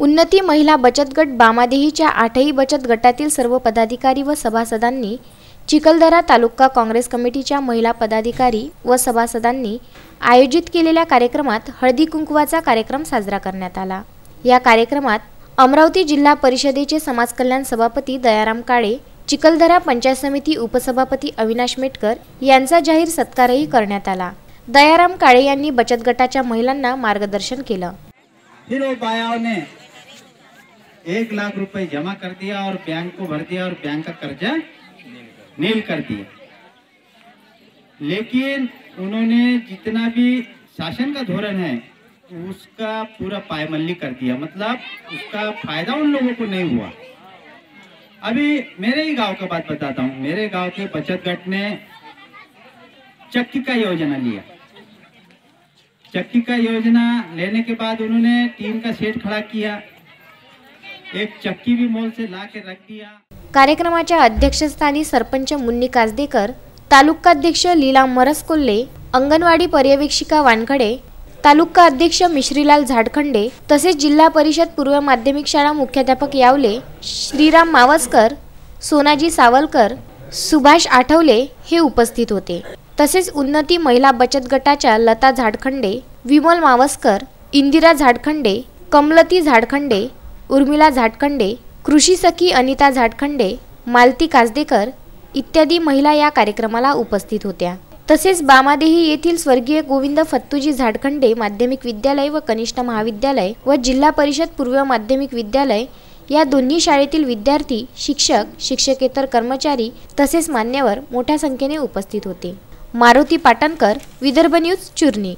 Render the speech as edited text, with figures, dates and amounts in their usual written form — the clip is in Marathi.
उन्नती महिला बचत गट बामादेहीच्या 8ही बचत गटातील सर्व पदाधिकारी व सभासदांनी चिखलदरा तालुका काँग्रेस कमिटीच्या महिला पदाधिकारी व सभासदांनी आयोजित केलेल्या कार्यक्रमात हळदी कुंकवाचा कार्यक्रम साजरा करण्यात आला। या कार्यक्रमात अमरावती जिल्हा परिषदेचे समाज कल्याण सभापती दयाराम काळे, चिखलदरा पंचायत समिती उपसभापती अविनाश मेटकर यांचा जाहीर सत्कारही करण्यात आला। दयाराम काळे यांनी बचत गटाच्या महिलांना मार्गदर्शन केलं। फिर वो बायाओं ने 1 लाख रुपए जमा कर दिया और बैंक को भर दिया और बैंक का कर्जा नील कर दिया। लेकिन उन्होंने जितना भी शासन का धोरण है उसका पूरा पायमल्ली कर दिया, मतलब उसका फायदा उन लोगों को नहीं हुआ। अभी मेरे ही गांव का बात बताता हूँ। मेरे गांव के बचत गट ने चक्की का योजना लिया। चक्की का योजना लेने के बाद उन्होंने टीम का सेट खड़ा किया, एक चक्की भी मोल से ला के रख दिया। कार्यक्रमाच्या अध्यक्षस्थानी सरपंच मुन्नी काजदेकर, तालुकाध्यक्ष लीला मरसकोल्हे, अंगणवाडी पर्यवेक्षिका वानखडे, तालुका अध्यक्ष मिश्रीलाल झाडखंडे तसेच जिल्हा परिषद पूर्व माध्यमिक शाळा मुख्याध्यापक यावले, श्रीराम मावसकर, सोनाजी सावलकर, सुभाष आठवले हे उपस्थित होते। तसेच उन्नती महिला बचत गटाच्या लता झाडखंडे, विमल मावसकर, इंदिरा झाडखंडे, कमलती झाडखंडे, उर्मिला झाडखंडे, कृषी सखी अनिता झाडखंडे, मालती काजदेकर इत्यादी महिला या कार्यक्रमाला उपस्थित होत्या। तसेच बामादेही येथील स्वर्गीय गोविंद फत्तूजी झाडखंडे माध्यमिक विद्यालय व कनिष्ठ महाविद्यालय व जिल्हा परिषद पूर्व माध्यमिक विद्यालय या दोन्ही शाळेतील विद्यार्थी, शिक्षक, शिक्षकेतर कर्मचारी तसेच मान्यवर मोठ्या संख्येने उपस्थित होते। मारुती पाटणकर, विदर्भ न्यूज, चुरणी।